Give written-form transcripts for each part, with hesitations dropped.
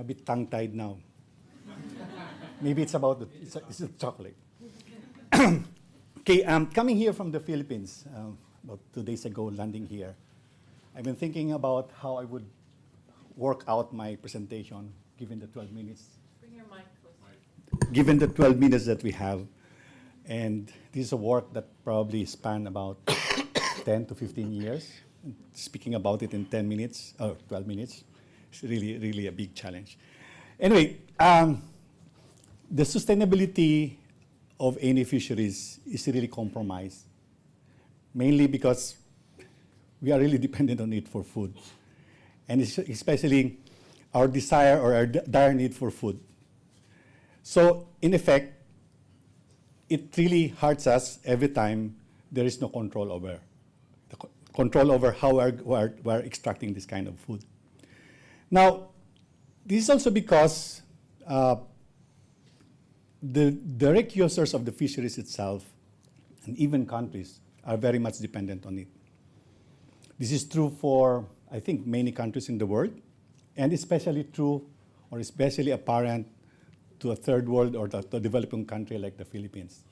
a bit tongue-tied now. Maybe it's about it's the chocolate. Okay, coming here from the Philippines, about 2 days ago, landing here, I've been thinking about how I would work out my presentation given the 12 minutes. Bring your mic closer. Given the 12 minutes that we have. And this is a work that probably span about 10 to 15 years. Speaking about it in 10 minutes, or 12 minutes, it's really, really a big challenge. Anyway, the sustainability of any fisheries is really compromised, mainly because we are really dependent on it for food, and especially our desire or our dire need for food. So, in effect, it really hurts us every time there is no control over how we're extracting this kind of food. Now, this is also because the direct users of the fisheries itself, and even countries, are very much dependent on it. This is true for, I think, many countries in the world, and especially true, or especially apparent to a third world or the developing country like the Philippines.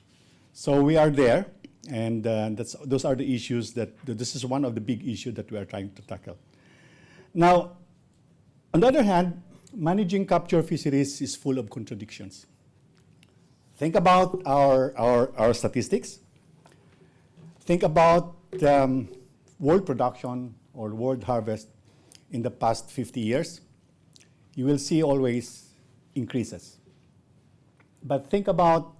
So we are there, and those are the issues this is one of the big issues that we are trying to tackle. Now, on the other hand, managing capture fisheries is full of contradictions. Think about our statistics. Think about world production or world harvest in the past 50 years. You will see always increases. But think about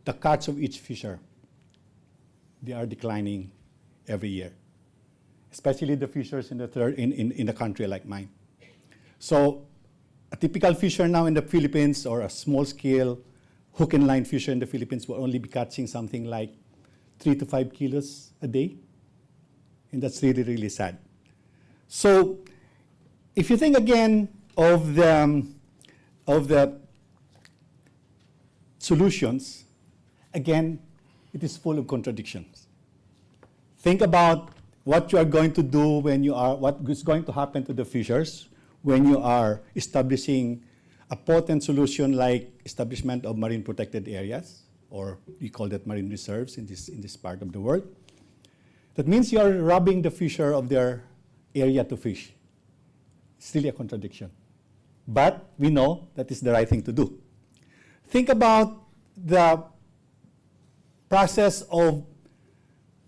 the catch of each fisher. They are declining every year, especially the fishers in a country like mine. So a typical fisher now in the Philippines, or a small-scale hook and line fisher in the Philippines, will only be catching something like 3 to 5 kilos a day. And that's really, really sad. So if you think again of the solutions, again, it is full of contradictions. Think about what you are going to do what is going to happen to the fishers when you are establishing a potent solution like establishment of marine protected areas, or we call that marine reserves in this part of the world. That means you are robbing the fisher of their area to fish. It's really a contradiction. But we know that is the right thing to do. Think about the process of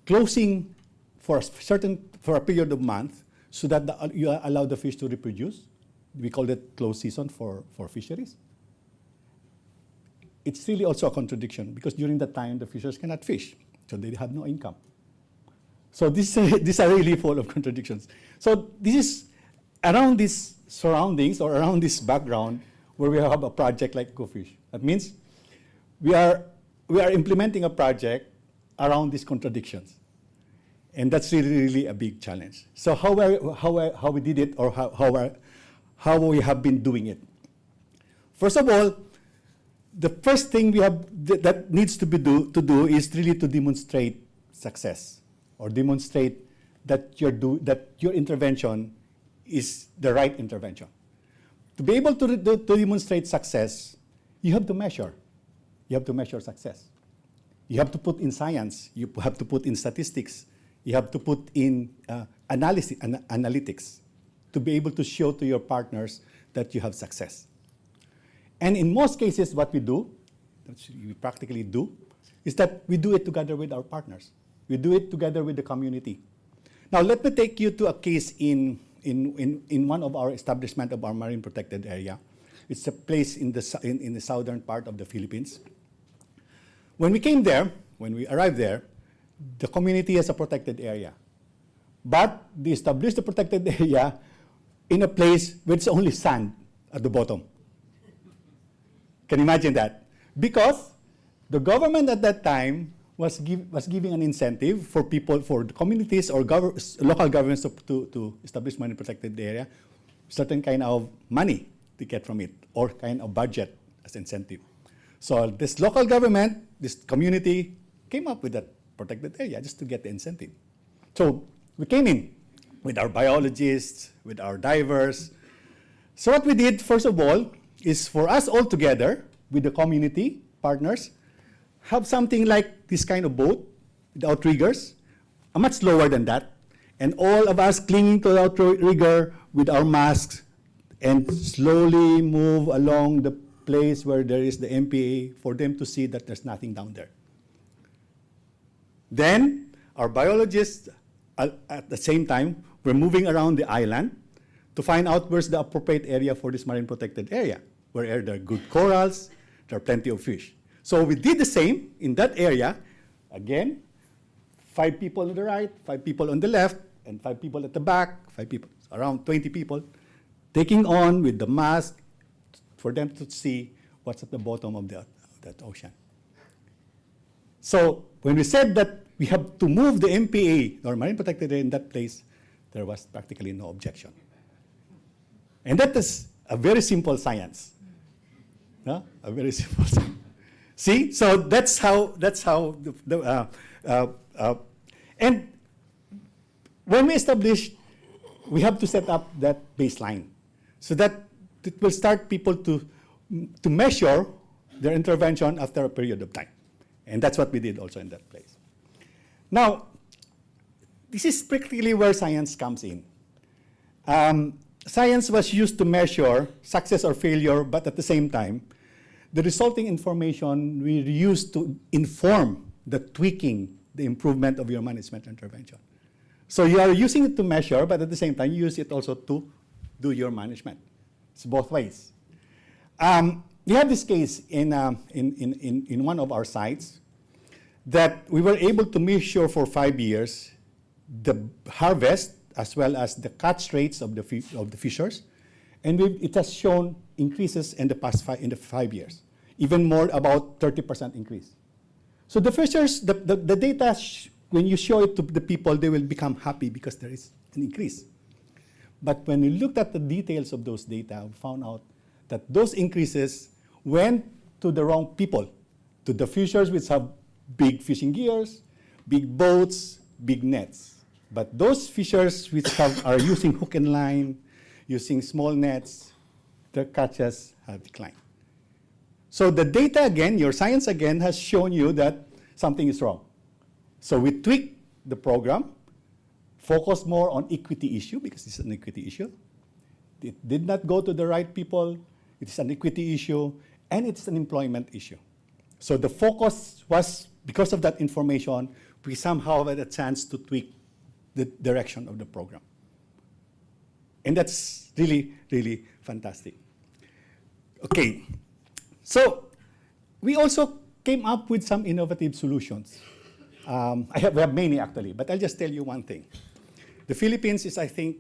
closing for a period of month so that you allow the fish to reproduce. We call it closed season for fisheries. It's really also a contradiction because during that time the fishers cannot fish, so they have no income. So these are really full of contradictions. So this is around these surroundings or around this background where we have a project like Go Fish. That means we are implementing a project around these contradictions. And that's really, really a big challenge. So how we did it, or how we have been doing it. First of all, the first thing that needs to do is really to demonstrate success, or demonstrate that your intervention is the right intervention. To be able to demonstrate success, you have to measure. You have to measure success. You have to put in science. You have to put in statistics. You have to put in analytics to be able to show to your partners that you have success. And in most cases, what we do, that we practically do, is that we do it together with our partners. We do it together with the community. Now, let me take you to a case in one of our establishment of our marine protected area. It's a place in the southern part of the Philippines. When we arrived there, the community has a protected area. But they established the protected area in a place where it's only sand at the bottom. Can you imagine that? Because the government at that time was giving an incentive for the communities or local governments to establish marine protected area, certain kind of money to get from it, or kind of budget as incentive. So this local government, this community, came up with that protected area just to get the incentive. So we came in with our biologists, with our divers, So what we did, first of all, is for us all together with the community partners, have something like this kind of boat with outriggers, much lower than that, and all of us clinging to the outrigger with our masks and slowly move along the place where there is the MPA for them to see that there's nothing down there. Then our biologists at the same time were moving around the island to find out where's the appropriate area for this marine protected area, where there are good corals, there are plenty of fish. So we did the same in that area. Again, 5 people on the right, 5 people on the left, and 5 people at the back, 5 people, around 20 people, taking on with the mask for them to see what's at the bottom of that ocean. So when we said that we have to move the MPA, or marine protected area, in that place, there was practically no objection. And that is a very simple science. No? A very simple science. See, so that's how and when we establish, we have to set up that baseline so that it will start people to measure their intervention after a period of time. And that's what we did also in that place. Now, this is practically where science comes in. Science was used to measure success or failure, but at the same time, the resulting information we used to inform the tweaking, the improvement of your management intervention. So you are using it to measure, but at the same time, you use it also to do your management. It's both ways. We have this case in one of our sites that we were able to measure for 5 years the harvest as well as the catch rates of the fishers, and it has shown increases in the past 5 years, even more, about 30% increase. So the fishers, the data, when you show it to the people, they will become happy because there is an increase. But when we looked at the details of those data, we found out that those increases went to the wrong people, to the fishers which have big fishing gears, big boats, big nets. But those fishers which are using hook and line, using small nets, their catches have declined. So the data again, your science again, has shown you that something is wrong. So we tweaked the program, focused more on equity issue, because it's an equity issue. It did not go to the right people. It's an equity issue, and it's an employment issue. So the focus was, because of that information, we somehow had a chance to tweak the direction of the program. And that's really, really fantastic. Okay, so we also came up with some innovative solutions. We have many actually, but I'll just tell you one thing. The Philippines is, I think,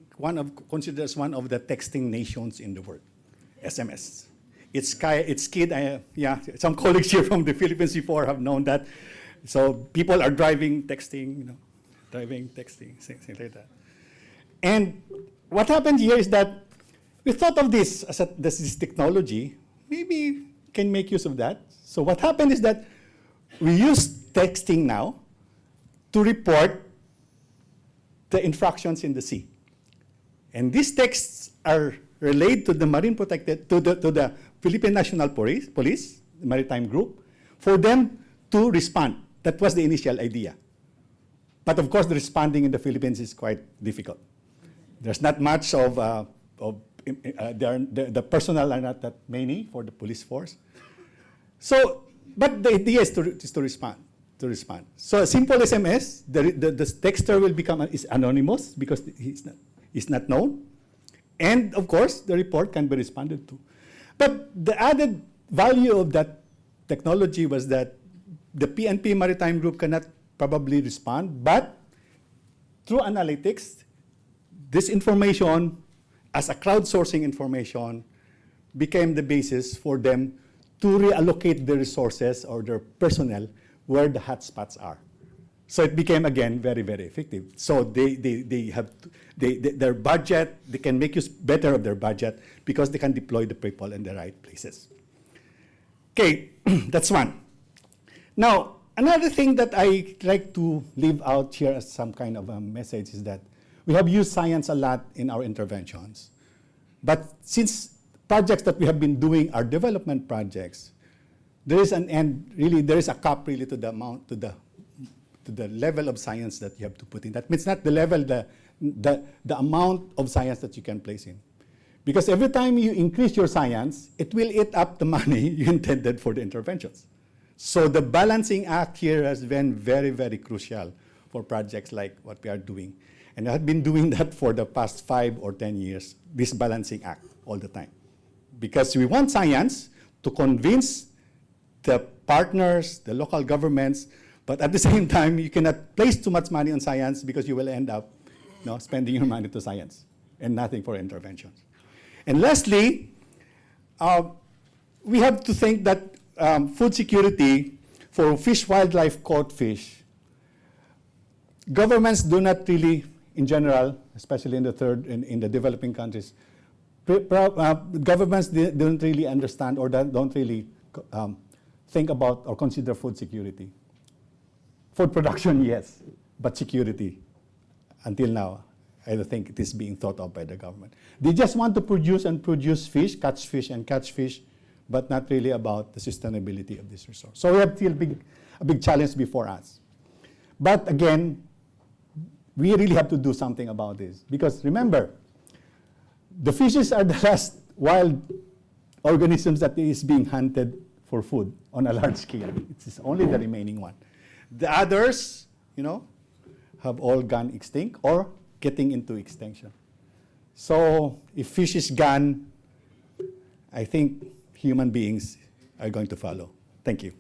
considered one of the texting nations in the world, SMS. It's kid, some colleagues here from the Philippines before have known that. So people are driving, texting, things like that. And what happened here is that we thought of this as this technology, maybe can make use of that. So what happened is that we use texting now to report the infractions in the sea. And these texts are relayed to the marine protected, to the Philippine National Police, the maritime group, for them to respond. That was the initial idea. But of course, the responding in the Philippines is quite difficult. There's not much the personnel are not that many for the police force. So, but the idea is to respond. So a simple SMS, the texter will is anonymous because he's not known. And of course, the report can be responded to. But the added value of that technology was that the PNP Maritime Group cannot probably respond, but through analytics, this information, as a crowdsourcing information, became the basis for them to reallocate the resources or their personnel where the hotspots are. So it became, again, very, very effective. So they have their budget, they can make use better of their budget because they can deploy the people in the right places. Okay, that's one. Now, another thing that I like to leave out here as some kind of a message is that we have used science a lot in our interventions. But since projects that we have been doing are development projects, there is an end, really, there is a cap really to the amount, to the level of science that you have to put in. That means not the level, the amount of science that you can place in. Because every time you increase your science, it will eat up the money you intended for the interventions. So the balancing act here has been very, very crucial for projects like what we are doing. And I have been doing that for the past 5 or 10 years, this balancing act all the time. Because we want science to convince the partners, the local governments, but at the same time, you cannot place too much money on science because you will end up spending your money to science and nothing for interventions. And lastly, we have to think that food security for fish, wildlife, caught fish, governments do not really, in general, especially in the developing countries, governments don't really understand or don't really think about or consider food security. Food production, yes, but security, until now, I don't think it is being thought of by the government. They just want to produce and produce fish, catch fish and catch fish, but not really about the sustainability of this resource. So we have still a big challenge before us. But again, we really have to do something about this. Because remember, the fishes are the last wild organisms that is being hunted for food on a large scale. It's only the remaining one. The others, have all gone extinct or getting into extinction. So if fish is gone, I think human beings are going to follow. Thank you.